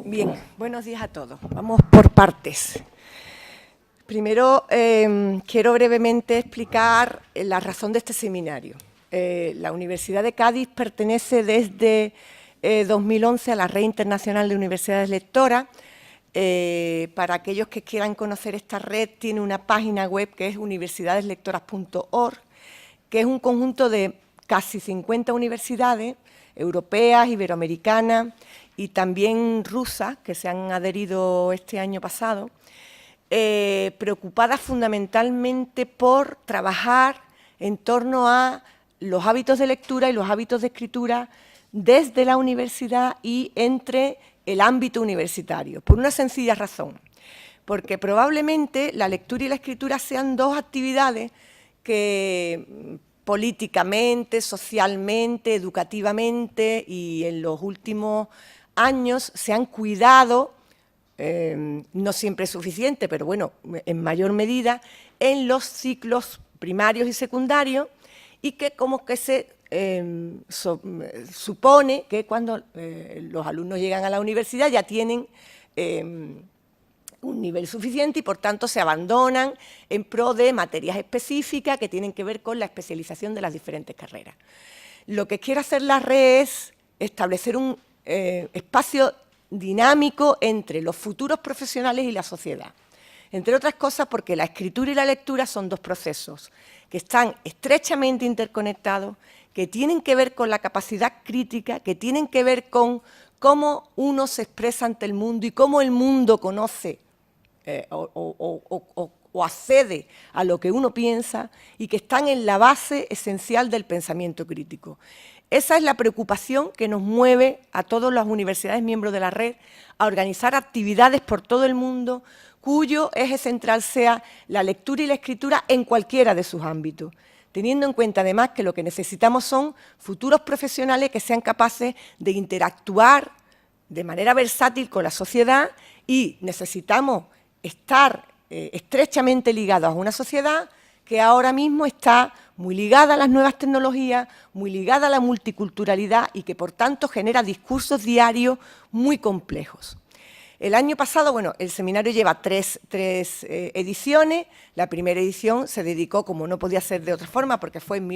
Bien, buenos días a todos. Vamos por partes. Primero, quiero brevemente explicar la razón de este seminario. La Universidad de Cádiz pertenece desde 2011 a la Red Internacional de Universidades Lectoras. Para aquellos que quieran conocer esta red, tiene una página web que es universidadeslectoras.org, que es un conjunto de casi 50 universidades europeas, iberoamericanas y también rusas, que se han adherido este año pasado, preocupadas fundamentalmente por trabajar en torno a los hábitos de lectura y los hábitos de escritura desde la universidad y entre el ámbito universitario, por una sencilla razón, porque probablemente la lectura y la escritura sean dos actividades que políticamente, socialmente, educativamente y en los últimos años se han cuidado, no siempre es suficiente, pero bueno, en mayor medida, en los ciclos primarios y secundarios, y que como que se supone que cuando los alumnos llegan a la universidad ya tienen un nivel suficiente y por tanto se abandonan en pro de materias específicas que tienen que ver con la especialización de las diferentes carreras. Lo que quiere hacer la red es establecer un espacio dinámico entre los futuros profesionales y la sociedad. Entre otras cosas porque la escritura y la lectura son dos procesos que están estrechamente interconectados, que tienen que ver con la capacidad crítica, que tienen que ver con cómo uno se expresa ante el mundo y cómo el mundo conoce o accede a lo que uno piensa y que están en la base esencial del pensamiento crítico. Esa es la preocupación que nos mueve a todas las universidades miembros de la red a organizar actividades por todo el mundo cuyo eje central sea la lectura y la escritura en cualquiera de sus ámbitos, teniendo en cuenta además que lo que necesitamos son futuros profesionales que sean capaces de interactuar de manera versátil con la sociedad y necesitamos estar estrechamente ligados a una sociedad que ahora mismo está muy ligada a las nuevas tecnologías, muy ligada a la multiculturalidad y que por tanto genera discursos diarios muy complejos. El año pasado, bueno, el seminario lleva tres ediciones. La primera edición se dedicó, como no podía ser de otra forma, porque fue en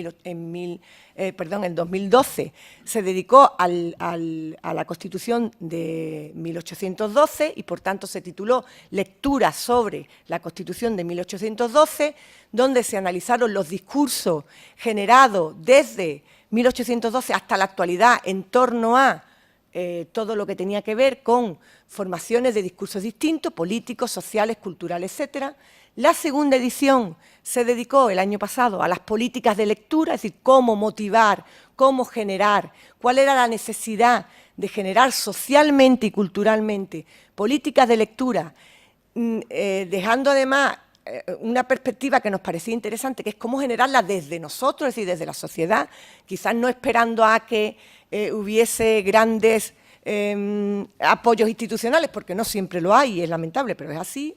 2012, se dedicó a la Constitución de 1812 y, por tanto, se tituló Lectura sobre la Constitución de 1812, donde se analizaron los discursos generados desde 1812 hasta la actualidad en torno a todo lo que tenía que ver con formaciones de discursos distintos, políticos, sociales, culturales, etcétera. La segunda edición se dedicó el año pasado a las políticas de lectura, es decir, cómo motivar, cómo generar, cuál era la necesidad de generar socialmente y culturalmente políticas de lectura, dejando además una perspectiva que nos parecía interesante, que es cómo generarla desde nosotros, es decir, desde la sociedad, quizás no esperando a que hubiese grandes apoyos institucionales, porque no siempre lo hay y es lamentable, pero es así.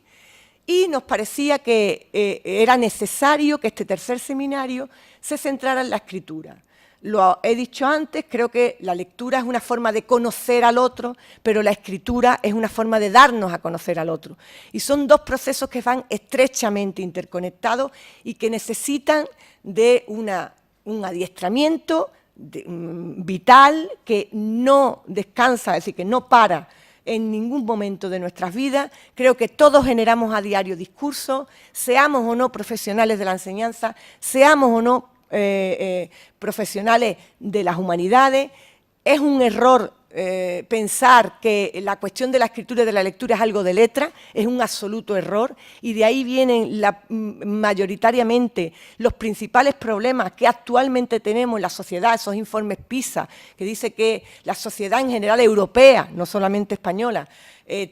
Y nos parecía que era necesario que este tercer seminario se centrara en la escritura. Lo he dicho antes, creo que la lectura es una forma de conocer al otro, pero la escritura es una forma de darnos a conocer al otro. Y son dos procesos que van estrechamente interconectados y que necesitan de un adiestramiento vital que no descansa, es decir, que no para en ningún momento de nuestras vidas. Creo que todos generamos a diario discursos, seamos o no profesionales de la enseñanza, seamos o no profesionales de las humanidades. Es un error pensar que la cuestión de la escritura y de la lectura es algo de letra, es un absoluto error, y de ahí vienen mayoritariamente los principales problemas que actualmente tenemos en la sociedad, esos informes PISA, que dice que la sociedad en general europea, no solamente española,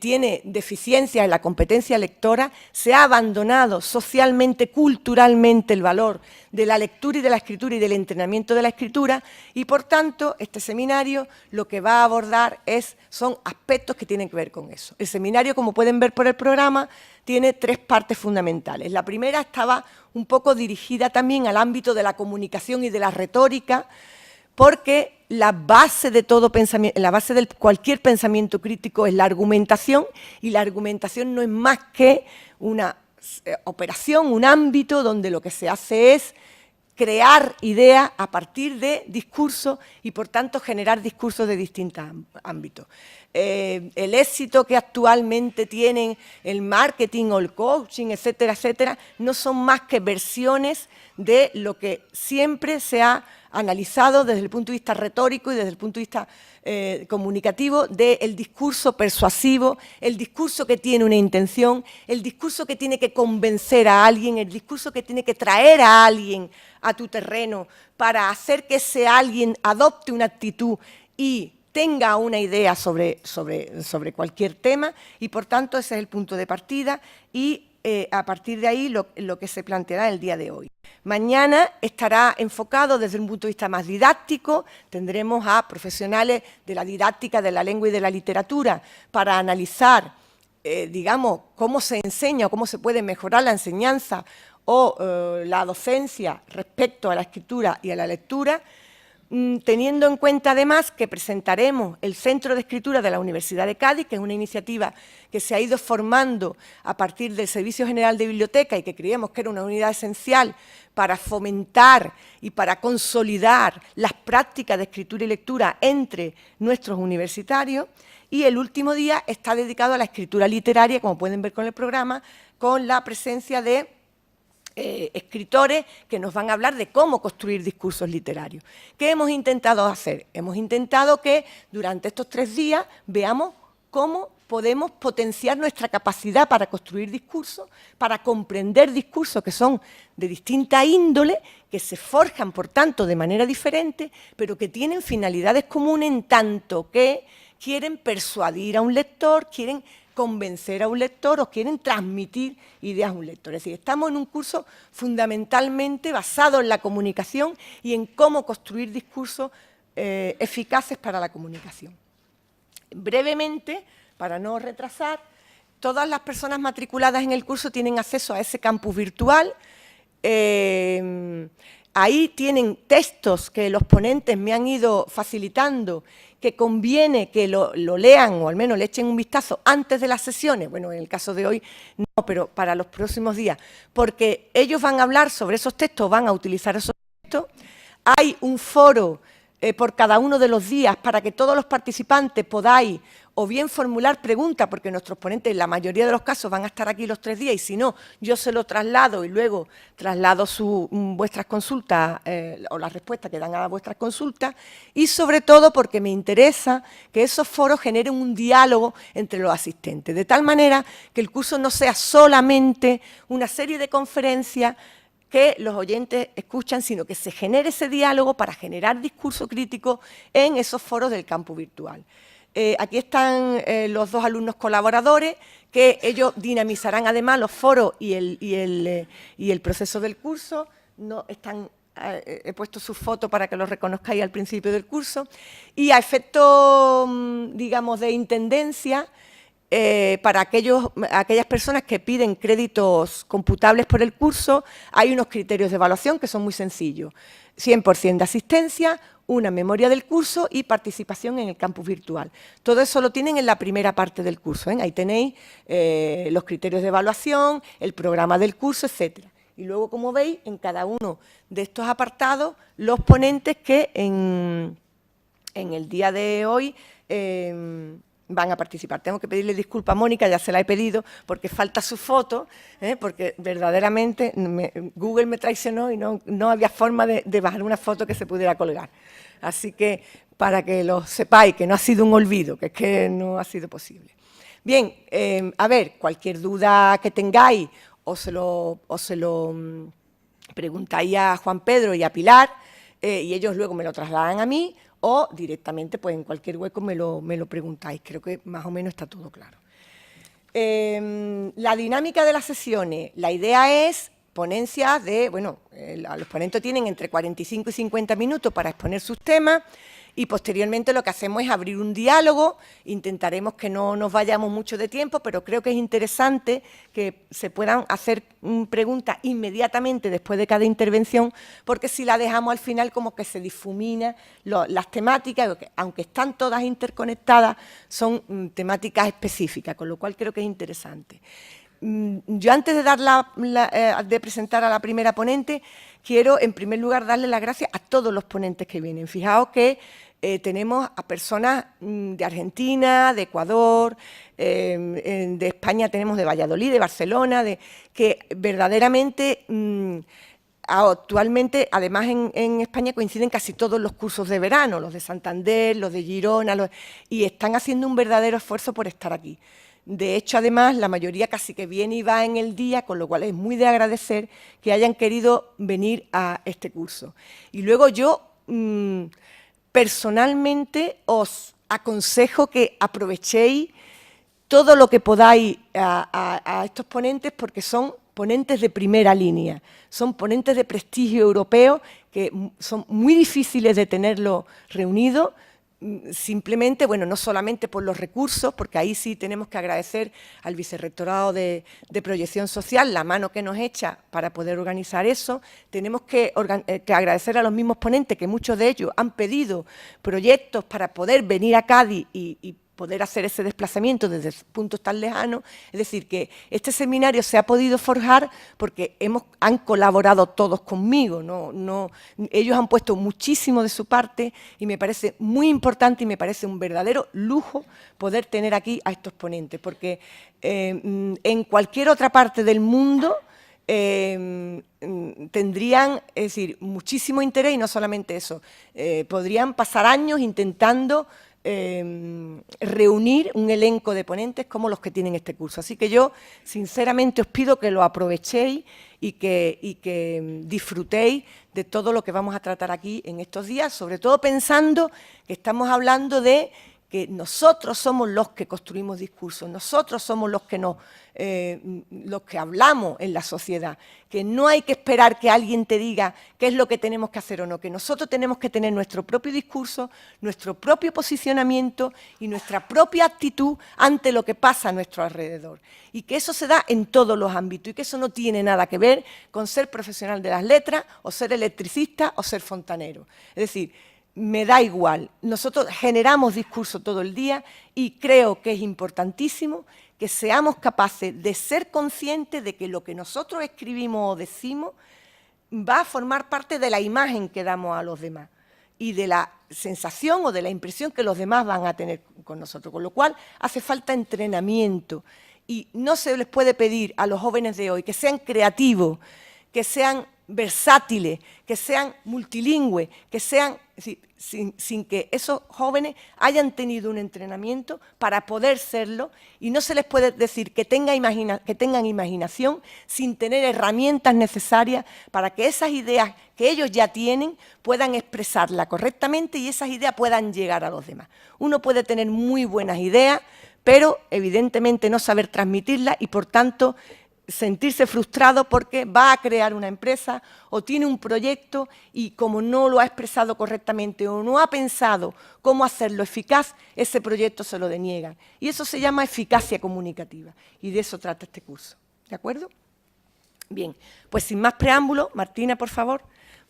tiene deficiencias en la competencia lectora. Se ha abandonado socialmente, culturalmente el valor de la lectura y de la escritura y del entrenamiento de la escritura y, por tanto, este seminario lo que va a abordar son aspectos que tienen que ver con eso. El seminario, como pueden ver por el programa, tiene tres partes fundamentales. La primera estaba un poco dirigida también al ámbito de la comunicación y de la retórica, porque la base de todo pensamiento, la base de cualquier pensamiento crítico es la argumentación, y la argumentación no es más que una operación, un ámbito donde lo que se hace es crear ideas a partir de discursos y, por tanto, generar discursos de distintos ámbitos. El éxito que actualmente tienen el marketing o el coaching, etcétera, etcétera, no son más que versiones de lo que siempre se ha analizado desde el punto de vista retórico y desde el punto de vista comunicativo del discurso persuasivo, el discurso que tiene una intención, el discurso que tiene que convencer a alguien, el discurso que tiene que traer a alguien a tu terreno para hacer que ese alguien adopte una actitud y tenga una idea sobre cualquier tema, y por tanto ese es el punto de partida, y a partir de ahí lo que se planteará el día de hoy. Mañana estará enfocado desde un punto de vista más didáctico. Tendremos a profesionales de la didáctica, de la lengua y de la literatura para analizar, digamos, cómo se enseña o cómo se puede mejorar la enseñanza o la docencia respecto a la escritura y a la lectura, teniendo en cuenta además que presentaremos el Centro de Escritura de la Universidad de Cádiz, que es una iniciativa que se ha ido formando a partir del Servicio General de Biblioteca y que creíamos que era una unidad esencial para fomentar y para consolidar las prácticas de escritura y lectura entre nuestros universitarios. Y el último día está dedicado a la escritura literaria, como pueden ver con el programa, con la presencia de escritores que nos van a hablar de cómo construir discursos literarios. ¿Qué hemos intentado hacer? Hemos intentado que durante estos 3 días veamos cómo podemos potenciar nuestra capacidad para construir discursos, para comprender discursos que son de distinta índole, que se forjan, por tanto, de manera diferente, pero que tienen finalidades comunes en tanto que quieren persuadir a un lector, quieren convencer a un lector o quieren transmitir ideas a un lector. Es decir, estamos en un curso fundamentalmente basado en la comunicación y en cómo construir discursos eficaces para la comunicación. Brevemente, para no retrasar, todas las personas matriculadas en el curso tienen acceso a ese campus virtual. Ahí tienen textos que los ponentes me han ido facilitando, que conviene que lo lean o al menos le echen un vistazo antes de las sesiones. Bueno, en el caso de hoy no, pero para los próximos días, porque ellos van a hablar sobre esos textos, van a utilizar esos textos. Hay un foro por cada uno de los días para que todos los participantes podáis o bien formular preguntas, porque nuestros ponentes en la mayoría de los casos van a estar aquí los 3 días, y si no, yo se lo traslado y luego traslado vuestras consultas o las respuestas que dan a vuestras consultas, y sobre todo porque me interesa que esos foros generen un diálogo entre los asistentes, de tal manera que el curso no sea solamente una serie de conferencias que los oyentes escuchan, sino que se genere ese diálogo para generar discurso crítico en esos foros del campus virtual. Aquí están los 2 alumnos colaboradores, que ellos dinamizarán además los foros y el proceso del curso. No están, he puesto su foto para que los reconozcáis al principio del curso. Y a efecto, digamos, de intendencia, para aquellas personas que piden créditos computables por el curso, hay unos criterios de evaluación que son muy sencillos. 100% de asistencia, una memoria del curso y participación en el campus virtual. Todo eso lo tienen en la primera parte del curso, ¿eh? Ahí tenéis los criterios de evaluación, el programa del curso, etcétera. Y luego, como veis, en cada uno de estos apartados, los ponentes que en el día de hoy van a participar. Tengo que pedirle disculpas a Mónica, ya se la he pedido, porque falta su foto, porque verdaderamente Google me traicionó y no había forma de bajar una foto que se pudiera colgar. Así que, para que lo sepáis, que no ha sido un olvido, que es que no ha sido posible. Bien, a ver, cualquier duda que tengáis, os se lo preguntáis a Juan Pedro y a Pilar, y ellos luego me lo trasladan a mí, o directamente, pues en cualquier hueco me lo preguntáis. Creo que más o menos está todo claro. La dinámica de las sesiones, la idea es ponencias de, bueno, los ponentes tienen entre 45 y 50 minutos para exponer sus temas. y posteriormente lo que hacemos es abrir un diálogo. Intentaremos que no nos vayamos mucho de tiempo, pero creo que es interesante que se puedan hacer preguntas inmediatamente después de cada intervención, porque si la dejamos al final como que se difumina las temáticas, aunque están todas interconectadas, son temáticas específicas, con lo cual creo que es interesante. Yo antes de de presentar a la primera ponente, quiero en primer lugar darle las gracias a todos los ponentes que vienen. Fijaos que tenemos a personas de Argentina, de Ecuador, de España tenemos de Valladolid, de Barcelona, que verdaderamente actualmente, además en España coinciden casi todos los cursos de verano, los de Santander, los de Girona, y están haciendo un verdadero esfuerzo por estar aquí. De hecho, además, la mayoría casi que viene y va en el día, con lo cual es muy de agradecer que hayan querido venir a este curso. Y luego yo, personalmente, os aconsejo que aprovechéis todo lo que podáis a estos ponentes, porque son ponentes de primera línea, son ponentes de prestigio europeo que son muy difíciles de tenerlos reunidos. Simplemente, bueno, no solamente por los recursos, porque ahí sí tenemos que agradecer al Vicerrectorado de Proyección Social la mano que nos echa para poder organizar eso. Tenemos que agradecer a los mismos ponentes, que muchos de ellos han pedido proyectos para poder venir a Cádiz y poder hacer ese desplazamiento desde puntos tan lejanos. Es decir, que este seminario se ha podido forjar porque han colaborado todos conmigo, ellos han puesto muchísimo de su parte y me parece muy importante y me parece un verdadero lujo poder tener aquí a estos ponentes, porque en cualquier otra parte del mundo tendrían, es decir, muchísimo interés y no solamente eso, podrían pasar años intentando reunir un elenco de ponentes como los que tienen este curso. Así que yo, sinceramente, os pido que lo aprovechéis y que disfrutéis de todo lo que vamos a tratar aquí en estos días, sobre todo pensando que estamos hablando de que nosotros somos los que construimos discursos, nosotros somos los que hablamos en la sociedad, que no hay que esperar que alguien te diga qué es lo que tenemos que hacer o no, que nosotros tenemos que tener nuestro propio discurso, nuestro propio posicionamiento y nuestra propia actitud ante lo que pasa a nuestro alrededor. Y que eso se da en todos los ámbitos y que eso no tiene nada que ver con ser profesional de las letras o ser electricista o ser fontanero. Es decir, me da igual, nosotros generamos discurso todo el día y creo que es importantísimo que seamos capaces de ser conscientes de que lo que nosotros escribimos o decimos va a formar parte de la imagen que damos a los demás y de la sensación o de la impresión que los demás van a tener con nosotros, con lo cual hace falta entrenamiento y no se les puede pedir a los jóvenes de hoy que sean creativos, que sean versátiles, que sean multilingües, que sean, sin que esos jóvenes hayan tenido un entrenamiento para poder serlo, y no se les puede decir que tengan imaginación sin tener herramientas necesarias para que esas ideas que ellos ya tienen puedan expresarlas correctamente y esas ideas puedan llegar a los demás. Uno puede tener muy buenas ideas, pero evidentemente no saber transmitirlas y por tanto sentirse frustrado porque va a crear una empresa o tiene un proyecto y como no lo ha expresado correctamente o no ha pensado cómo hacerlo eficaz, ese proyecto se lo deniegan. Y eso se llama eficacia comunicativa y de eso trata este curso. ¿De acuerdo? Bien, pues sin más preámbulo, Martina, por favor,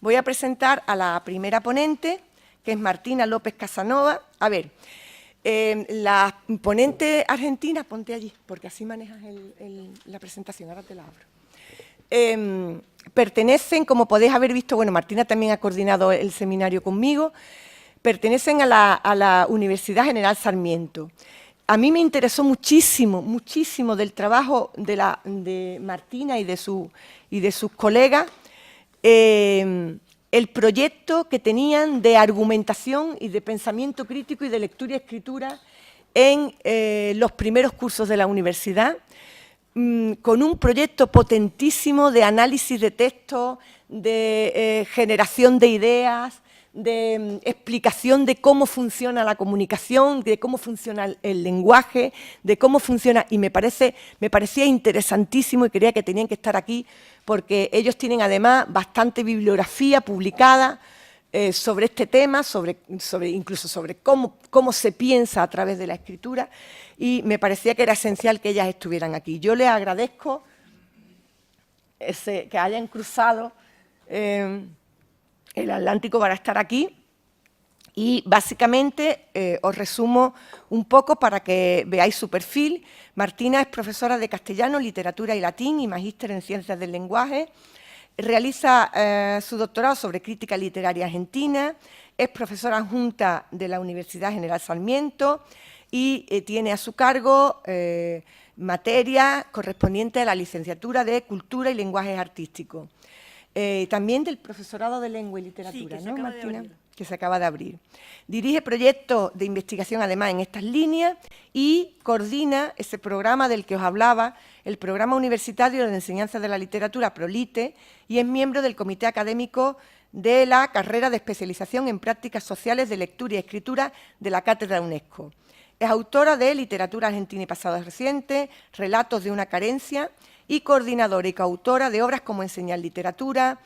voy a presentar a la primera ponente, que es Martina López Casanova. A ver, la ponente argentina, ponte allí, porque así manejas la presentación, ahora te la abro. Pertenecen, como podéis haber visto, bueno, Martina también ha coordinado el seminario conmigo, pertenecen a la Universidad General Sarmiento. A mí me interesó muchísimo, muchísimo del trabajo de Martina y de sus colegas, el proyecto que tenían de argumentación y de pensamiento crítico y de lectura y escritura en los primeros cursos de la universidad, con un proyecto potentísimo de análisis de texto, de generación de ideas, de explicación de cómo funciona la comunicación, de cómo funciona el lenguaje, de cómo funciona, y me parecía interesantísimo y creía que tenían que estar aquí porque ellos tienen además bastante bibliografía publicada, sobre este tema, incluso sobre cómo se piensa a través de la escritura, y me parecía que era esencial que ellas estuvieran aquí. Yo les agradezco que hayan cruzado el Atlántico para estar aquí, y básicamente os resumo un poco para que veáis su perfil. Martina es profesora de castellano, literatura y latín y magíster en ciencias del lenguaje. Realiza su doctorado sobre crítica literaria argentina, es profesora adjunta de la Universidad General Sarmiento y tiene a su cargo materias correspondientes a la licenciatura de Cultura y Lenguajes Artísticos. También del profesorado de Lengua y Literatura, sí, ¿no, Martina? Que se acaba de abrir. Dirige proyectos de investigación, además, en estas líneas y coordina ese programa del que os hablaba, el Programa Universitario de Enseñanza de la Literatura, PROLITE, y es miembro del Comité Académico de la Carrera de Especialización en Prácticas Sociales de Lectura y Escritura de la Cátedra UNESCO. Es autora de Literatura Argentina y Pasado Reciente, Relatos de una Carencia, y coordinadora y coautora de obras como Enseñar Literatura,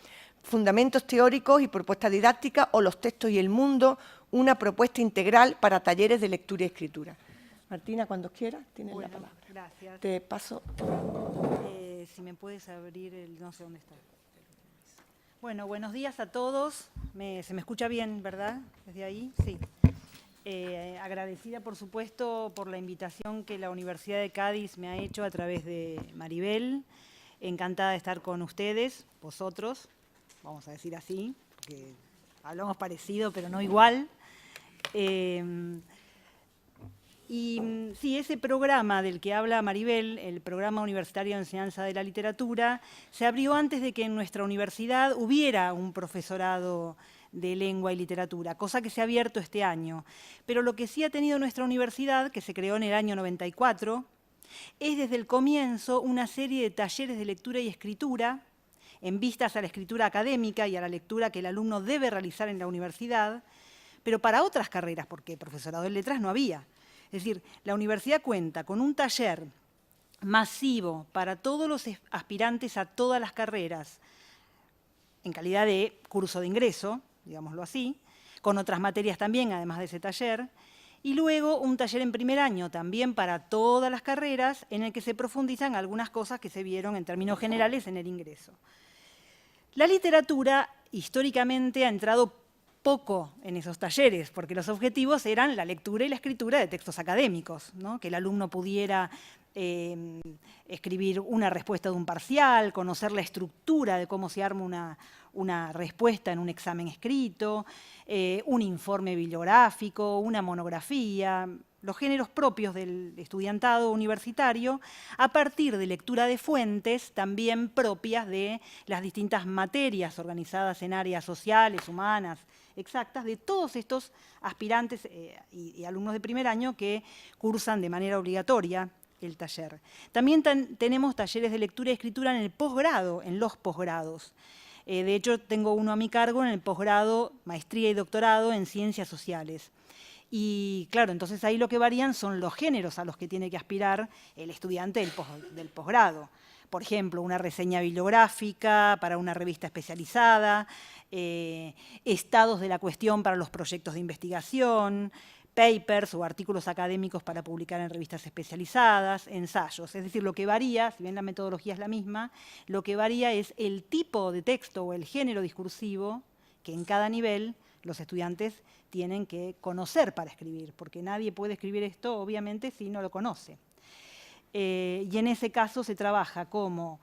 Fundamentos teóricos y propuestas didácticas o Los textos y el mundo, una propuesta integral para talleres de lectura y escritura. Martina, cuando quieras, tienes la palabra. Gracias. Te paso. Si me puedes abrir el... no sé dónde está. Bueno, buenos días a todos. Se me escucha bien, ¿verdad? ¿Desde ahí? Sí. Agradecida, por supuesto, por la invitación que la Universidad de Cádiz me ha hecho a través de Maribel. Encantada de estar con ustedes, vosotros. Vamos a decir así, porque hablamos parecido, pero no igual. Sí, ese programa del que habla Maribel, el Programa Universitario de Enseñanza de la Literatura, se abrió antes de que en nuestra universidad hubiera un profesorado de lengua y literatura, cosa que se ha abierto este año. Pero lo que sí ha tenido nuestra universidad, que se creó en el año 94, es desde el comienzo una serie de talleres de lectura y escritura en vistas a la escritura académica y a la lectura que el alumno debe realizar en la universidad, pero para otras carreras, porque profesorado de letras no había. Es decir, la universidad cuenta con un taller masivo para todos los aspirantes a todas las carreras, en calidad de curso de ingreso, digámoslo así, con otras materias también, además de ese taller, y luego un taller en primer año también para todas las carreras, en el que se profundizan algunas cosas que se vieron en términos generales en el ingreso. La literatura históricamente ha entrado poco en esos talleres, porque los objetivos eran la lectura y la escritura de textos académicos, ¿no? Que el alumno pudiera escribir una respuesta de un parcial, conocer la estructura de cómo se arma una respuesta en un examen escrito, un informe bibliográfico, una monografía, los géneros propios del estudiantado universitario, a partir de lectura de fuentes también propias de las distintas materias organizadas en áreas sociales, humanas, exactas, de todos estos aspirantes y alumnos de primer año que cursan de manera obligatoria el taller. También tenemos talleres de lectura y escritura en el posgrado, en los posgrados. De hecho, tengo uno a mi cargo en el posgrado, maestría y doctorado en ciencias sociales. Y claro, entonces ahí lo que varían son los géneros a los que tiene que aspirar el estudiante del posgrado. Por ejemplo, una reseña bibliográfica para una revista especializada, estados de la cuestión para los proyectos de investigación, papers o artículos académicos para publicar en revistas especializadas, ensayos. Es decir, lo que varía, si bien la metodología es la misma, lo que varía es el tipo de texto o el género discursivo que en cada nivel los estudiantes tienen que conocer para escribir, porque nadie puede escribir esto, obviamente, si no lo conoce. Y en ese caso se trabaja como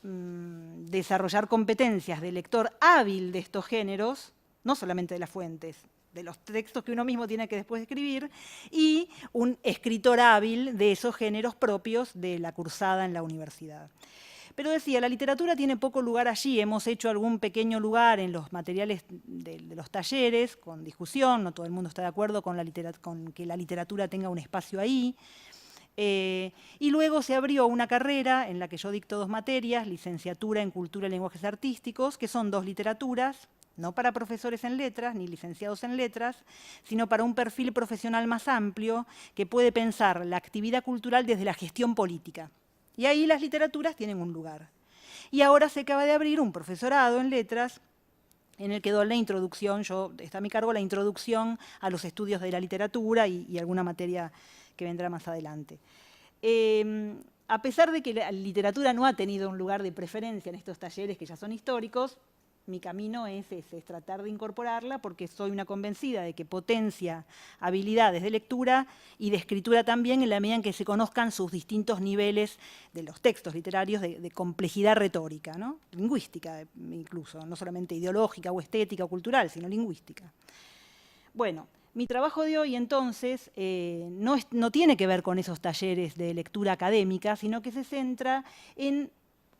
desarrollar competencias de lector hábil de estos géneros, no solamente de las fuentes, de los textos que uno mismo tiene que después escribir, y un escritor hábil de esos géneros propios de la cursada en la universidad. Pero decía, la literatura tiene poco lugar allí. Hemos hecho algún pequeño lugar en los materiales de los talleres, con discusión, no todo el mundo está de acuerdo con que la literatura tenga un espacio ahí. Y luego se abrió una carrera en la que yo dicto 2 materias, licenciatura en Cultura y Lenguajes Artísticos, que son 2 literaturas, no para profesores en letras ni licenciados en letras, sino para un perfil profesional más amplio que puede pensar la actividad cultural desde la gestión política. Y ahí las literaturas tienen un lugar. Y ahora se acaba de abrir un profesorado en letras en el quedó la introducción, está a mi cargo la introducción a los estudios de la literatura y alguna materia que vendrá más adelante. A pesar de que la literatura no ha tenido un lugar de preferencia en estos talleres que ya son históricos, mi camino es tratar de incorporarla porque soy una convencida de que potencia habilidades de lectura y de escritura también en la medida en que se conozcan sus distintos niveles de los textos literarios de complejidad retórica, ¿no? Lingüística incluso, no solamente ideológica o estética o cultural, sino lingüística. Bueno, mi trabajo de hoy entonces no tiene que ver con esos talleres de lectura académica, sino que se centra en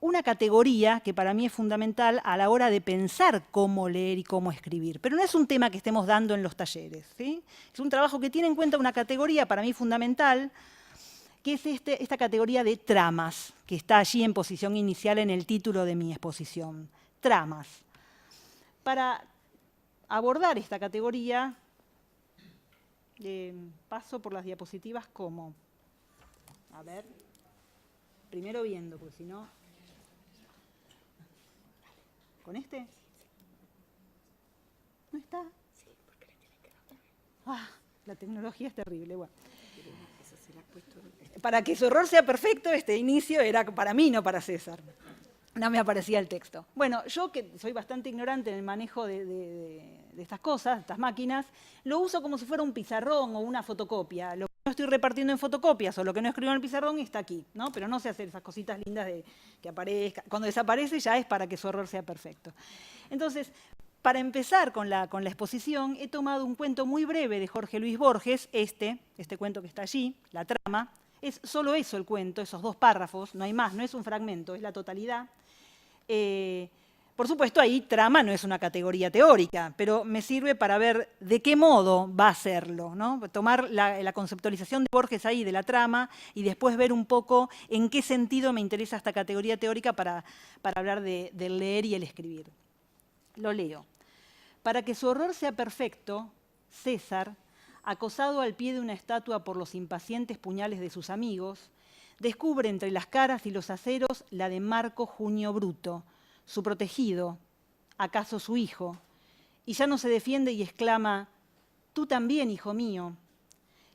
una categoría que para mí es fundamental a la hora de pensar cómo leer y cómo escribir. Pero no es un tema que estemos dando en los talleres, ¿sí? Es un trabajo que tiene en cuenta una categoría para mí fundamental, que es esta categoría de tramas, que está allí en posición inicial en el título de mi exposición. Tramas. Para abordar esta categoría, paso por las diapositivas como, a ver, primero viendo, porque si no... ¿Con este? ¿No está? Sí, porque le tiene que dar otra vez. La tecnología es terrible. Bueno. Para que su error sea perfecto, este inicio era para mí, no para César. No me aparecía el texto. Bueno, yo que soy bastante ignorante en el manejo de estas cosas, estas máquinas, lo uso como si fuera un pizarrón o una fotocopia. Lo que no estoy repartiendo en fotocopias o lo que no escribo en el pizarrón está aquí, ¿no? Pero no sé hacer esas cositas lindas de que aparezca. Cuando desaparece ya es para que su error sea perfecto. Entonces, para empezar con la exposición, he tomado un cuento muy breve de Jorge Luis Borges, este cuento que está allí, La trama. Es solo eso el cuento, esos 2 párrafos, no hay más, no es un fragmento, es la totalidad. Por supuesto, ahí trama no es una categoría teórica, pero me sirve para ver de qué modo va a hacerlo, ¿no? Tomar la conceptualización de Borges ahí de la trama y después ver un poco en qué sentido me interesa esta categoría teórica para hablar del leer y el escribir. Lo leo. Para que su horror sea perfecto, César, acosado al pie de una estatua por los impacientes puñales de sus amigos, descubre entre las caras y los aceros la de Marco Junio Bruto, su protegido, acaso su hijo, y ya no se defiende y exclama: «Tú también, hijo mío».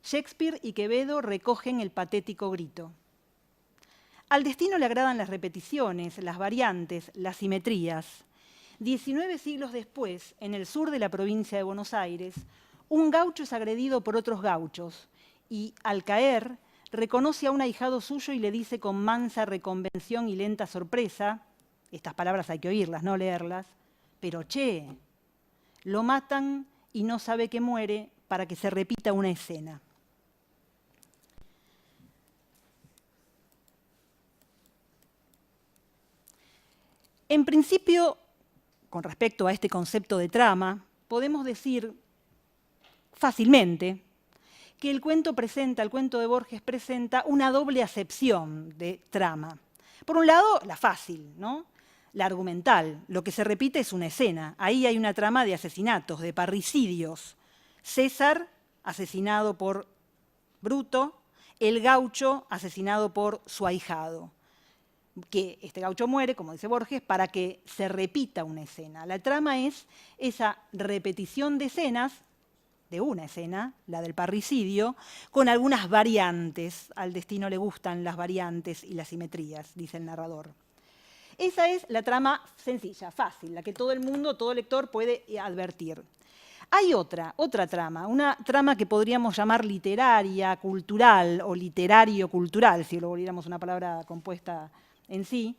Shakespeare y Quevedo recogen el patético grito. Al destino le agradan las repeticiones, las variantes, las simetrías. 19 siglos después, en el sur de la provincia de Buenos Aires, un gaucho es agredido por otros gauchos y, al caer, reconoce a un ahijado suyo y le dice con mansa reconvención y lenta sorpresa, estas palabras hay que oírlas, no leerlas, pero che, lo matan y no sabe que muere para que se repita una escena. En principio, con respecto a este concepto de trama, podemos decir fácilmente que el cuento de Borges presenta una doble acepción de trama. Por un lado, la fácil, ¿no? La argumental. Lo que se repite es una escena. Ahí hay una trama de asesinatos, de parricidios. César, asesinado por Bruto, el gaucho, asesinado por su ahijado. Que este gaucho muere, como dice Borges, para que se repita una escena. La trama es esa repetición de escenas, de una escena, la del parricidio, con algunas variantes. Al destino le gustan las variantes y las simetrías, dice el narrador. Esa es la trama sencilla, fácil, la que todo el mundo, todo lector puede advertir. Hay otra trama, una trama que podríamos llamar literaria, cultural o literario-cultural, si lo volviéramos una palabra compuesta en sí,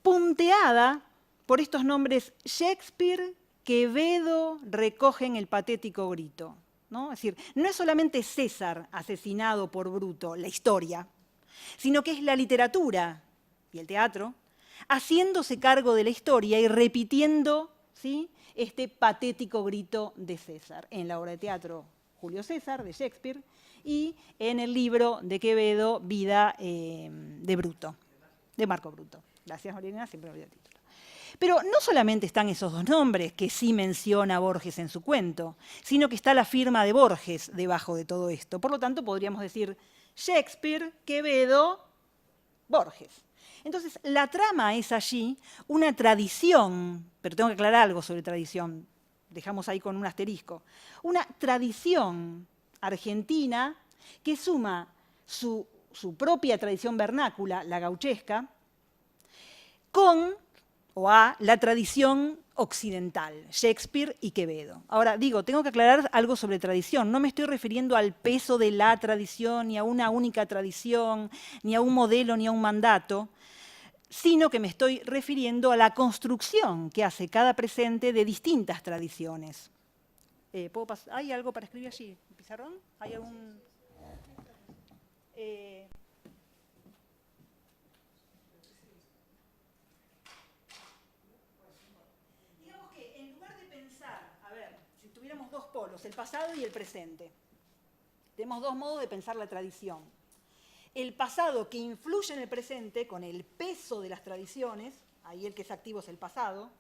punteada por estos nombres Shakespeare, Quevedo recogen el patético grito, ¿no? Es decir, no es solamente César asesinado por Bruto, la historia, sino que es la literatura y el teatro haciéndose cargo de la historia y repitiendo, ¿sí?, este patético grito de César en la obra de teatro Julio César, de Shakespeare, y en el libro de Quevedo, Vida de Bruto, de Marco Bruto. Gracias, Mariana, siempre me olvido el título. Pero no solamente están esos 2 nombres que sí menciona Borges en su cuento, sino que está la firma de Borges debajo de todo esto. Por lo tanto, podríamos decir Shakespeare, Quevedo, Borges. Entonces, la trama es allí una tradición, pero tengo que aclarar algo sobre tradición, dejamos ahí con un asterisco, una tradición argentina que suma su propia tradición vernácula, la gauchesca, con o a la tradición occidental, Shakespeare y Quevedo. Ahora, digo, tengo que aclarar algo sobre tradición. No me estoy refiriendo al peso de la tradición, ni a una única tradición, ni a un modelo, ni a un mandato, sino que me estoy refiriendo a la construcción que hace cada presente de distintas tradiciones. ¿Hay algo para escribir allí, pizarrón? ¿Hay algún...? Digamos que en lugar de pensar, a ver, si tuviéramos dos polos, el pasado y el presente, tenemos dos modos de pensar la tradición. El pasado que influye en el presente con el peso de las tradiciones, ahí el que es activo es el pasado,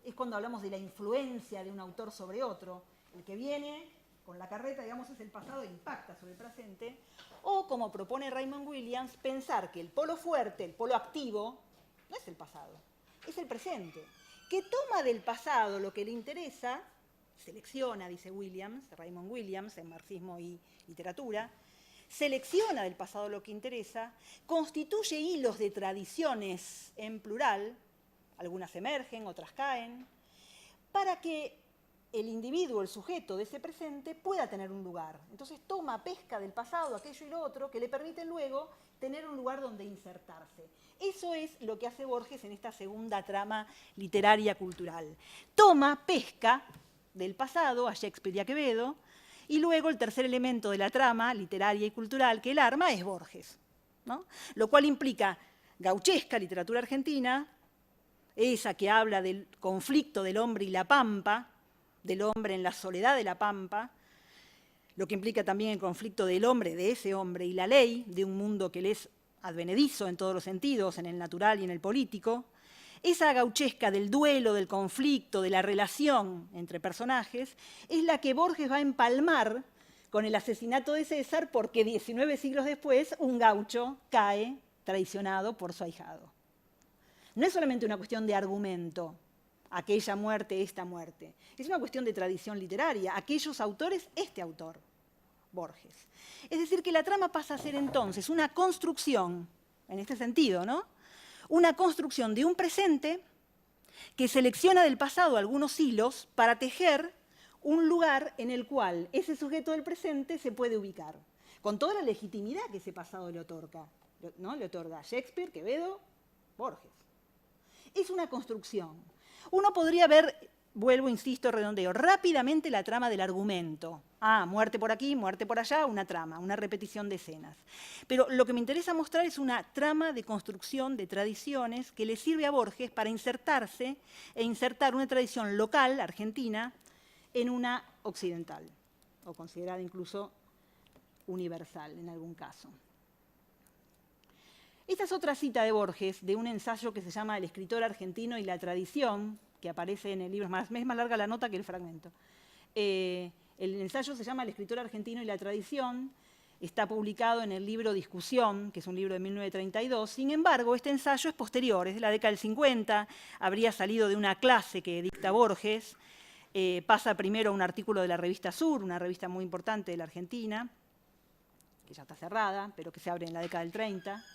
es cuando hablamos de la influencia de un autor sobre otro. El que viene con la carreta, digamos, es el pasado e impacta sobre el presente. O, como propone Raymond Williams, pensar que el polo fuerte, el polo activo, no es el pasado, es el presente. Que toma del pasado lo que le interesa, selecciona, dice Williams, Raymond Williams, en Marxismo y Literatura, selecciona del pasado lo que interesa, constituye hilos de tradiciones en plural, algunas emergen, otras caen, para que el individuo, el sujeto de ese presente, pueda tener un lugar. Entonces toma, pesca del pasado, aquello y lo otro, que le permiten luego tener un lugar donde insertarse. Eso es lo que hace Borges en esta segunda trama literaria cultural. Toma, pesca del pasado, a Shakespeare y a Quevedo, y luego el tercer elemento de la trama literaria y cultural que él arma es Borges, ¿no? Lo cual implica gauchesca, literatura argentina, esa que habla del conflicto del hombre y la pampa, del hombre en la soledad de la pampa, lo que implica también el conflicto del hombre, de ese hombre, y la ley, de un mundo que le es advenedizo en todos los sentidos, en el natural y en el político. Esa gauchesca del duelo, del conflicto, de la relación entre personajes, es la que Borges va a empalmar con el asesinato de César, porque 19 siglos después un gaucho cae traicionado por su ahijado. No es solamente una cuestión de argumento, aquella muerte, esta muerte. Es una cuestión de tradición literaria. Aquellos autores, este autor, Borges. Es decir, que la trama pasa a ser entonces una construcción, en este sentido, ¿no? Una construcción de un presente que selecciona del pasado algunos hilos para tejer un lugar en el cual ese sujeto del presente se puede ubicar, con toda la legitimidad que ese pasado le otorga, ¿no? Le otorga Shakespeare, Quevedo, Borges. Es una construcción. Uno podría ver, vuelvo, insisto, redondeo, rápidamente la trama del argumento. Ah, muerte por aquí, muerte por allá, una trama, una repetición de escenas. Pero lo que me interesa mostrar es una trama de construcción de tradiciones que le sirve a Borges para insertarse e insertar una tradición local, argentina, en una occidental, o considerada incluso universal en algún caso. Esta es otra cita de Borges, de un ensayo que se llama El escritor argentino y la tradición, que aparece en el libro, es más larga la nota que el fragmento. El ensayo se llama El escritor argentino y la tradición, está publicado en el libro Discusión, que es un libro de 1932. Sin embargo, este ensayo es posterior, es de la década del 50, habría salido de una clase que dicta Borges, pasa primero a un artículo de la revista Sur, una revista muy importante de la Argentina, que ya está cerrada, pero que se abre en la década del 30.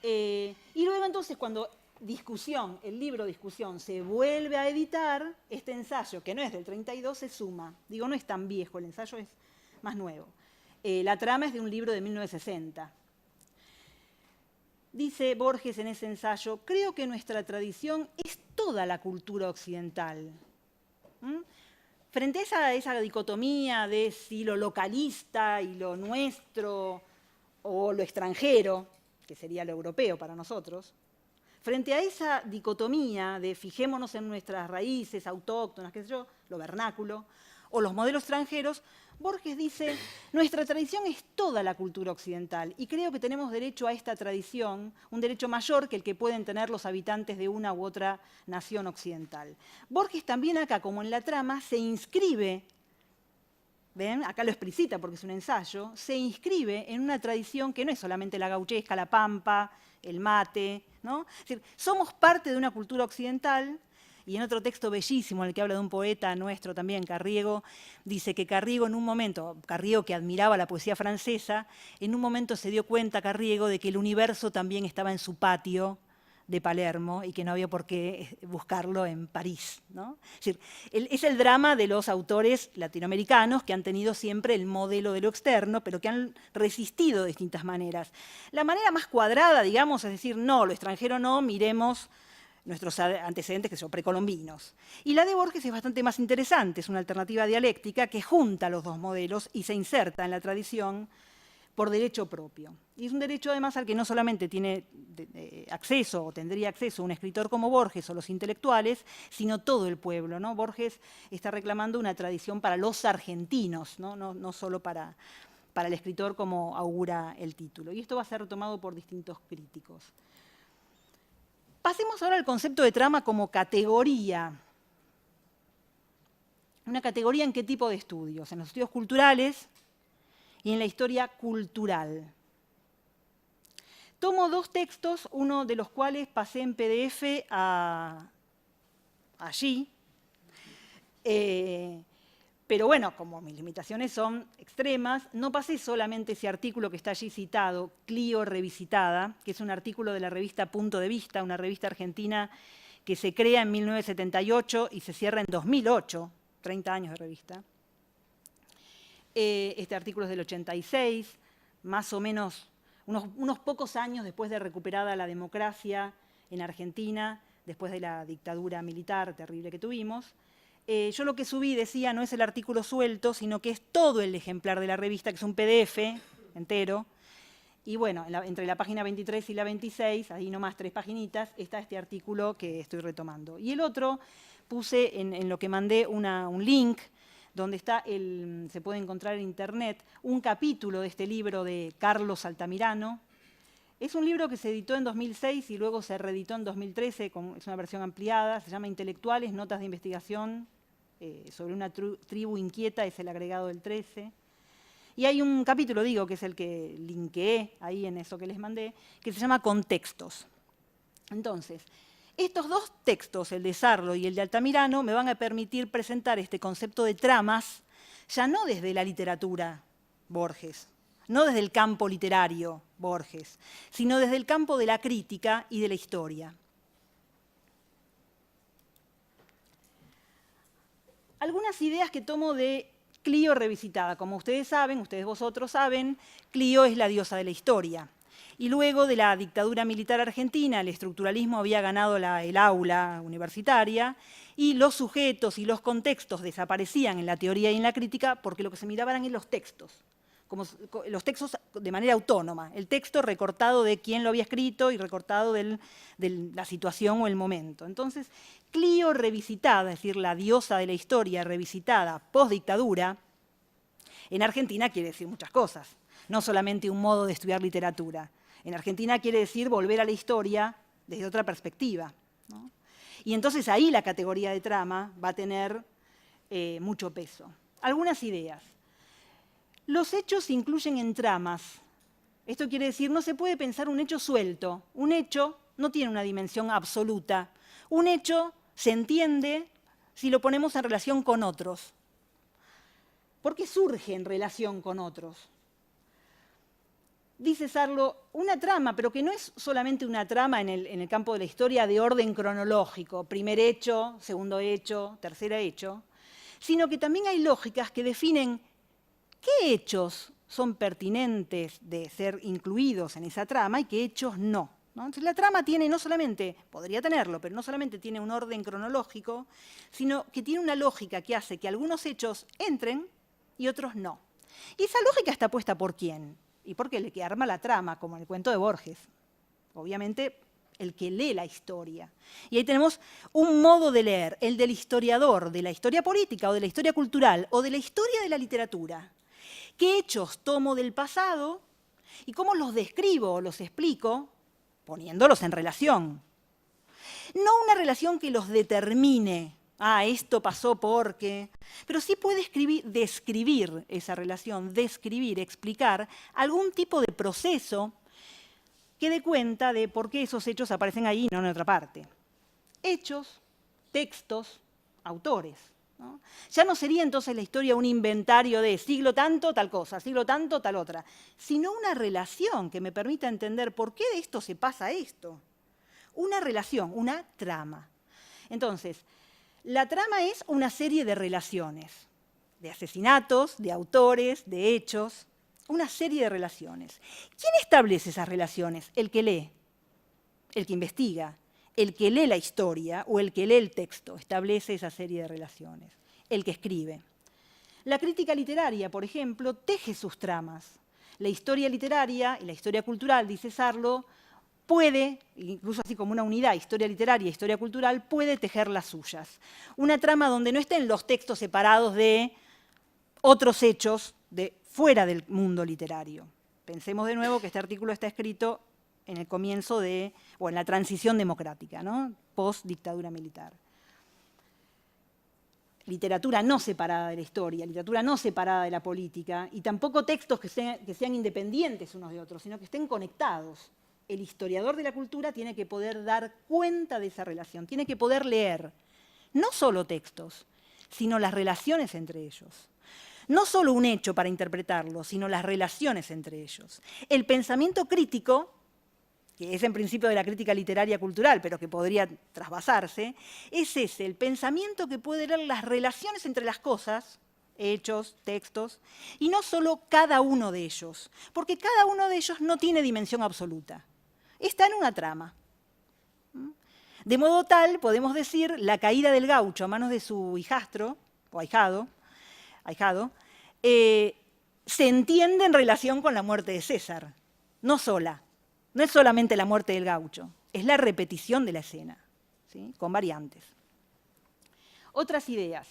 Y luego entonces cuando Discusión, el libro Discusión, se vuelve a editar, este ensayo, que no es del 32, se suma. Digo, no es tan viejo, el ensayo es más nuevo. La trama es de un libro de 1960. Dice Borges en ese ensayo, creo que nuestra tradición es toda la cultura occidental. Frente a esa dicotomía de si lo localista y lo nuestro o lo extranjero, que sería lo europeo para nosotros, frente a esa dicotomía de fijémonos en nuestras raíces autóctonas, qué sé yo, lo vernáculo, o los modelos extranjeros, Borges dice, nuestra tradición es toda la cultura occidental y creo que tenemos derecho a esta tradición, un derecho mayor que el que pueden tener los habitantes de una u otra nación occidental. Borges también acá, como en la trama, se inscribe ¿ven? Acá lo explicita porque es un ensayo, se inscribe en una tradición que no es solamente la gauchesca, la pampa, el mate, ¿no? Es decir, somos parte de una cultura occidental. Y en otro texto bellísimo, en el que habla de un poeta nuestro también, Carriego, dice que Carriego en un momento, Carriego que admiraba la poesía francesa, en un momento se dio cuenta Carriego de que el universo también estaba en su patio de Palermo y que no había por qué buscarlo en París, ¿no? Es decir, es el drama de los autores latinoamericanos que han tenido siempre el modelo de lo externo, pero que han resistido de distintas maneras. La manera más cuadrada, digamos, es decir, no, lo extranjero no, miremos nuestros antecedentes que son precolombinos. Y la de Borges es bastante más interesante, es una alternativa dialéctica que junta los dos modelos y se inserta en la tradición por derecho propio. Y es un derecho además al que no solamente tiene acceso o tendría acceso un escritor como Borges o los intelectuales, sino todo el pueblo, ¿no? Borges está reclamando una tradición para los argentinos, no solo para el escritor como augura el título. Y esto va a ser retomado por distintos críticos. Pasemos ahora al concepto de trama como categoría. ¿Una categoría en qué tipo de estudios? En los estudios culturales y en la historia cultural. Tomo dos textos, uno de los cuales pasé en PDF allí. Pero bueno, como mis limitaciones son extremas, no pasé solamente ese artículo que está allí citado, Clio Revisitada, que es un artículo de la revista Punto de Vista, una revista argentina que se crea en 1978 y se cierra en 2008, 30 años de revista. Este artículo es del 86, más o menos unos pocos años después de recuperada la democracia en Argentina, después de la dictadura militar terrible que tuvimos. Yo lo que subí, decía, no es el artículo suelto, sino que es todo el ejemplar de la revista, que es un PDF entero. Y bueno, entre la página 23 y la 26, ahí nomás 3 paginitas, está este artículo que estoy retomando. Y el otro, puse en lo que mandé un link, donde está se puede encontrar en internet, un capítulo de este libro de Carlos Altamirano. Es un libro que se editó en 2006 y luego se reeditó en 2013, es una versión ampliada, se llama Intelectuales, Notas de Investigación sobre una tribu inquieta, es el agregado del 13. Y hay un capítulo, digo, que es el que linkeé ahí en eso que les mandé, que se llama Contextos. Entonces, estos dos textos, el de Sarlo y el de Altamirano, me van a permitir presentar este concepto de tramas, ya no desde la literatura, Borges, no desde el campo literario, Borges, sino desde el campo de la crítica y de la historia. Algunas ideas que tomo de Clio Revisitada. Como ustedes saben, ustedes vosotros saben, Clio es la diosa de la historia. Y luego de la dictadura militar argentina, el estructuralismo había ganado el aula universitaria y los sujetos y los contextos desaparecían en la teoría y en la crítica porque lo que se miraba eran en los textos. Como los textos de manera autónoma, el texto recortado de quién lo había escrito y recortado de la situación o el momento. Entonces, Clio Revisitada, es decir, la diosa de la historia revisitada post-dictadura, en Argentina quiere decir muchas cosas, no solamente un modo de estudiar literatura. En Argentina quiere decir volver a la historia desde otra perspectiva, ¿no? Y entonces ahí la categoría de trama va a tener mucho peso. Algunas ideas. Los hechos se incluyen en tramas. Esto quiere decir, no se puede pensar un hecho suelto. Un hecho no tiene una dimensión absoluta. Un hecho se entiende si lo ponemos en relación con otros. ¿Por qué surge en relación con otros? Dice Sarlo, una trama, pero que no es solamente una trama en el campo de la historia de orden cronológico, primer hecho, segundo hecho, tercer hecho, sino que también hay lógicas que definen qué hechos son pertinentes de ser incluidos en esa trama y qué hechos no. Entonces la trama tiene no solamente, podría tenerlo, pero no solamente tiene un orden cronológico, sino que tiene una lógica que hace que algunos hechos entren y otros no. Y esa lógica está puesta por quién, y porque el que arma la trama, como en el cuento de Borges. Obviamente, el que lee la historia. Y ahí tenemos un modo de leer, el del historiador, de la historia política o de la historia cultural o de la historia de la literatura. ¿Qué hechos tomo del pasado y cómo los describo o los explico poniéndolos en relación? No una relación que los determine Esto pasó porque... Pero sí puede describir esa relación, describir, explicar algún tipo de proceso que dé cuenta de por qué esos hechos aparecen ahí y no en otra parte. Hechos, textos, autores, ¿no? Ya no sería entonces la historia un inventario de siglo tanto, tal cosa, siglo tanto, tal otra, sino una relación que me permita entender por qué de esto se pasa esto. Una relación, una trama. Entonces, la trama es una serie de relaciones, de asesinatos, de autores, de hechos, una serie de relaciones. ¿Quién establece esas relaciones? El que lee, el que investiga, el que lee la historia o el que lee el texto establece esa serie de relaciones, el que escribe. La crítica literaria, por ejemplo, teje sus tramas. La historia literaria y la historia cultural, dice Sarlo, puede, incluso así como una unidad, historia literaria e historia cultural, puede tejer las suyas. Una trama donde no estén los textos separados de otros hechos de fuera del mundo literario. Pensemos de nuevo que este artículo está escrito en el comienzo de, o en la transición democrática, ¿no? Post-dictadura militar. Literatura no separada de la historia, literatura no separada de la política, y tampoco textos que sean independientes unos de otros, sino que estén conectados. El historiador de la cultura tiene que poder dar cuenta de esa relación, tiene que poder leer no solo textos, sino las relaciones entre ellos. No solo un hecho para interpretarlo, sino las relaciones entre ellos. El pensamiento crítico, que es en principio de la crítica literaria cultural, pero que podría trasvasarse, es ese, el pensamiento que puede leer las relaciones entre las cosas, hechos, textos, y no solo cada uno de ellos, porque cada uno de ellos no tiene dimensión absoluta. Está en una trama. De modo tal, podemos decir, la caída del gaucho a manos de su hijastro, o ahijado, se entiende en relación con la muerte de César, no sola. No es solamente la muerte del gaucho, es la repetición de la escena, ¿sí? Con variantes. Otras ideas.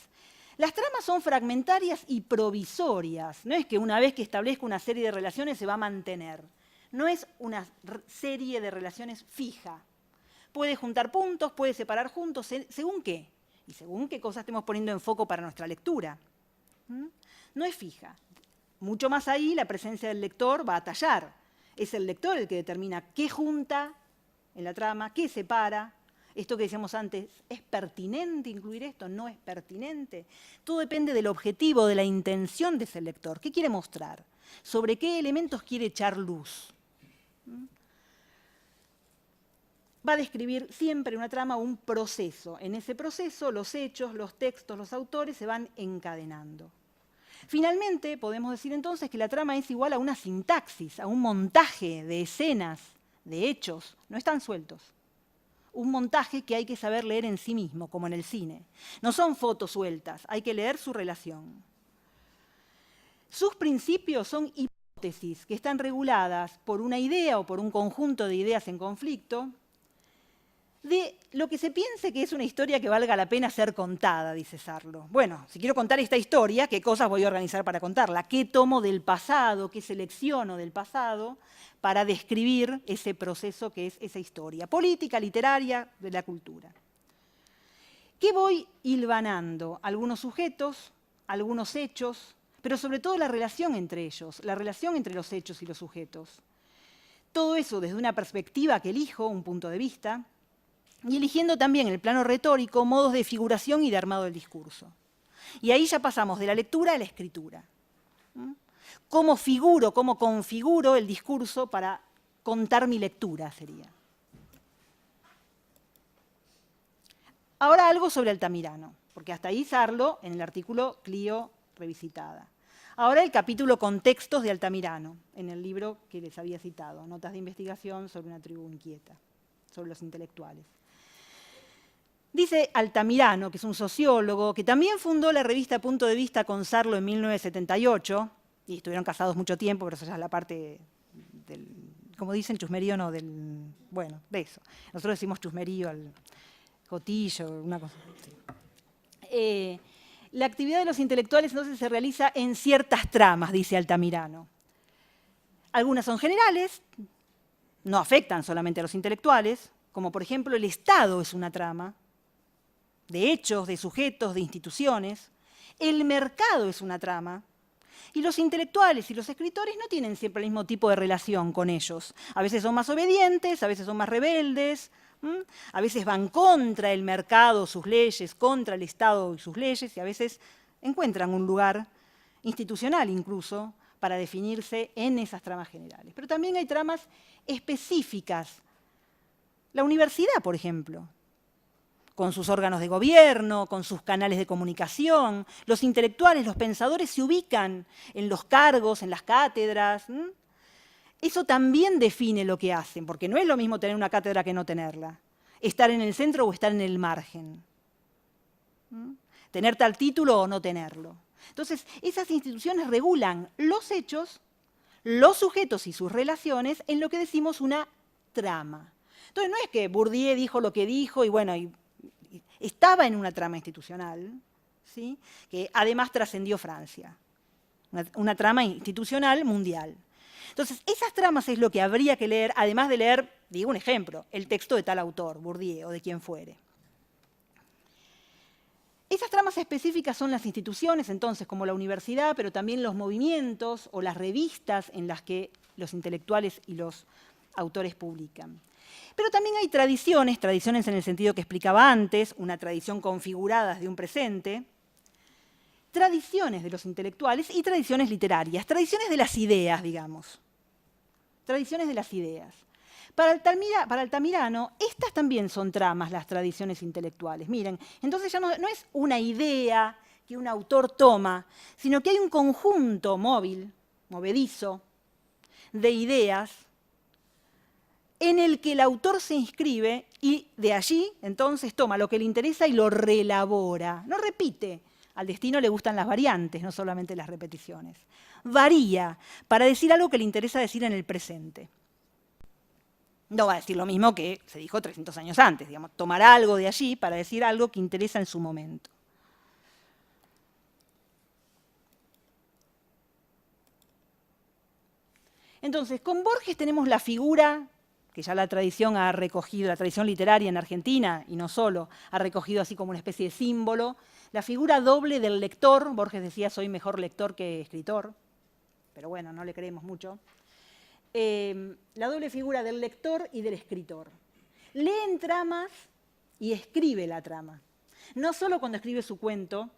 Las tramas son fragmentarias y provisorias. No es que una vez que establezca una serie de relaciones se va a mantener. No es una serie de relaciones fija. Puede juntar puntos, puede separar juntos, ¿según qué? Y según qué cosas estemos poniendo en foco para nuestra lectura. No es fija. Mucho más ahí la presencia del lector va a tallar. Es el lector el que determina qué junta en la trama, qué separa. Esto que decíamos antes, ¿es pertinente incluir esto? ¿No es pertinente? Todo depende del objetivo, de la intención de ese lector. ¿Qué quiere mostrar? ¿Sobre qué elementos quiere echar luz? Va a describir siempre una trama un proceso. En ese proceso los hechos, los textos, los autores se van encadenando. Finalmente, podemos decir entonces que la trama es igual a una sintaxis, a un montaje de escenas, de hechos, no están sueltos. Un montaje que hay que saber leer en sí mismo, como en el cine. No son fotos sueltas, hay que leer su relación. Sus principios son hipótesis que están reguladas por una idea o por un conjunto de ideas en conflicto, de lo que se piense que es una historia que valga la pena ser contada, dice Sarlo. Bueno, si quiero contar esta historia, ¿qué cosas voy a organizar para contarla? ¿Qué tomo del pasado? ¿Qué selecciono del pasado para describir ese proceso que es esa historia política, literaria, de la cultura? ¿Qué voy hilvanando? Algunos sujetos, algunos hechos, pero sobre todo la relación entre ellos, la relación entre los hechos y los sujetos. Todo eso desde una perspectiva que elijo, un punto de vista, y eligiendo también en el plano retórico modos de figuración y de armado del discurso. Y ahí ya pasamos de la lectura a la escritura. ¿Cómo figuro, cómo configuro el discurso para contar mi lectura? Sería. Ahora algo sobre Altamirano, porque hasta ahí Sarlo en el artículo Clio revisitada. Ahora el capítulo Contextos de Altamirano, en el libro que les había citado, Notas de investigación sobre una tribu inquieta, sobre los intelectuales. Dice Altamirano, que es un sociólogo, que también fundó la revista Punto de Vista con Sarlo en 1978, y estuvieron casados mucho tiempo, pero eso ya es la parte del, como dicen, chusmerío no, del, bueno, de eso. Nosotros decimos chusmerío al cotillo, una cosa así. La actividad de los intelectuales entonces se realiza en ciertas tramas, dice Altamirano. Algunas son generales, no afectan solamente a los intelectuales, como por ejemplo el Estado es una trama, de hechos, de sujetos, de instituciones. El mercado es una trama. Y los intelectuales y los escritores no tienen siempre el mismo tipo de relación con ellos. A veces son más obedientes, a veces son más rebeldes, a veces van contra el mercado, sus leyes, contra el Estado y sus leyes, y a veces encuentran un lugar institucional incluso para definirse en esas tramas generales. Pero también hay tramas específicas. La universidad, por ejemplo, con sus órganos de gobierno, con sus canales de comunicación. Los intelectuales, los pensadores se ubican en los cargos, en las cátedras. Eso también define lo que hacen, porque no es lo mismo tener una cátedra que no tenerla. Estar en el centro o estar en el margen. Tener tal título o no tenerlo. Entonces, esas instituciones regulan los hechos, los sujetos y sus relaciones en lo que decimos una trama. Entonces, no es que Bourdieu dijo lo que dijo y bueno, estaba en una trama institucional, ¿sí?, que además trascendió Francia, una trama institucional mundial. Entonces, esas tramas es lo que habría que leer, además de leer, digo un ejemplo, el texto de tal autor, Bourdieu o de quien fuere. Esas tramas específicas son las instituciones, entonces, como la universidad, pero también los movimientos o las revistas en las que los intelectuales y los autores publican. Pero también hay tradiciones en el sentido que explicaba antes, una tradición configurada de un presente, tradiciones de los intelectuales y tradiciones literarias, tradiciones de las ideas, digamos. Tradiciones de las ideas. Para Altamirano, estas también son tramas, las tradiciones intelectuales. Miren, entonces ya no es una idea que un autor toma, sino que hay un conjunto móvil, movedizo, de ideas en el que el autor se inscribe y de allí, entonces, toma lo que le interesa y lo reelabora. No repite. Al destino le gustan las variantes, no solamente las repeticiones. Varía para decir algo que le interesa decir en el presente. No va a decir lo mismo que se dijo 300 años antes, digamos, tomar algo de allí para decir algo que interesa en su momento. Entonces, con Borges tenemos la figura que ya la tradición ha recogido, la tradición literaria en Argentina, y no solo, ha recogido así como una especie de símbolo, la figura doble del lector. Borges decía, soy mejor lector que escritor, pero bueno, no le creemos mucho. La doble figura del lector y del escritor. Leen tramas y escribe la trama. No solo cuando escribe su cuento,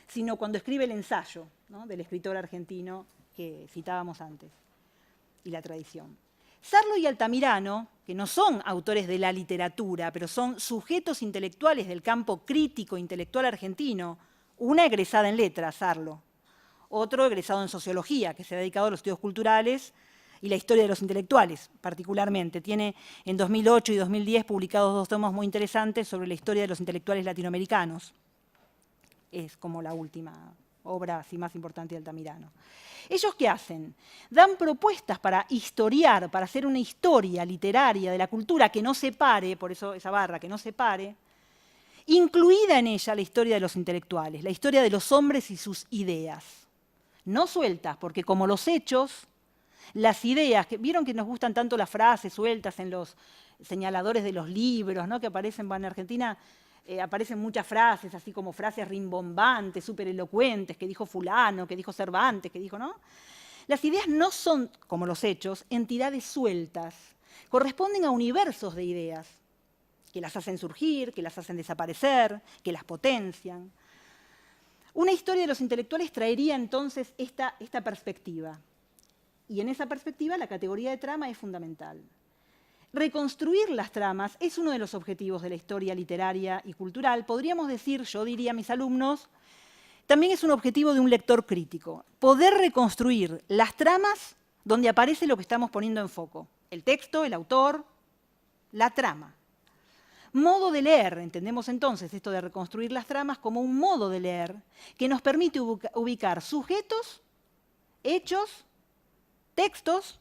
sino cuando escribe el ensayo, ¿no?, del escritor argentino que citábamos antes, y la tradición. Sarlo y Altamirano, que no son autores de la literatura, pero son sujetos intelectuales del campo crítico intelectual argentino, una egresada en letras, Sarlo, otro egresado en sociología, que se ha dedicado a los estudios culturales y la historia de los intelectuales, particularmente. Tiene en 2008 y 2010 publicados 2 tomos muy interesantes sobre la historia de los intelectuales latinoamericanos. Es como la última obra así más importante de Altamirano. ¿Ellos qué hacen? Dan propuestas para historiar, para hacer una historia literaria de la cultura que no separe, por eso esa barra, que no separe, incluida en ella la historia de los intelectuales, la historia de los hombres y sus ideas. No sueltas, porque como los hechos, las ideas, que vieron que nos gustan tanto las frases sueltas en los señaladores de los libros, ¿no?, que aparecen en Argentina. Aparecen muchas frases, así como frases rimbombantes, súper elocuentes, que dijo fulano, que dijo Cervantes, que dijo, ¿no? Las ideas no son, como los hechos, entidades sueltas. Corresponden a universos de ideas, que las hacen surgir, que las hacen desaparecer, que las potencian. Una historia de los intelectuales traería entonces esta perspectiva. Y en esa perspectiva la categoría de trama es fundamental. Reconstruir las tramas es uno de los objetivos de la historia literaria y cultural. Podríamos decir, yo diría a mis alumnos, también es un objetivo de un lector crítico. Poder reconstruir las tramas donde aparece lo que estamos poniendo en foco. El texto, el autor, la trama. Modo de leer, entendemos entonces esto de reconstruir las tramas como un modo de leer que nos permite ubicar sujetos, hechos, textos,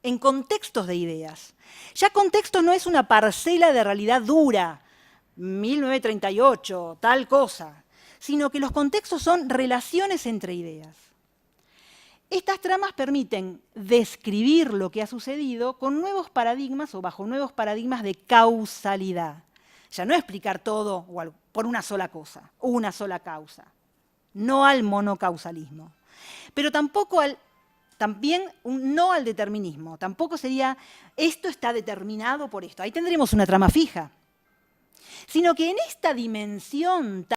en contextos de ideas. Ya contexto no es una parcela de realidad dura, 1938, tal cosa, sino que los contextos son relaciones entre ideas. Estas tramas permiten describir lo que ha sucedido con nuevos paradigmas o bajo nuevos paradigmas de causalidad. Ya no explicar todo, o por una sola cosa, una sola causa. No al monocausalismo. Pero también un no al determinismo. Tampoco sería, esto está determinado por esto. Ahí tendremos una trama fija. Sino que en esta dimensión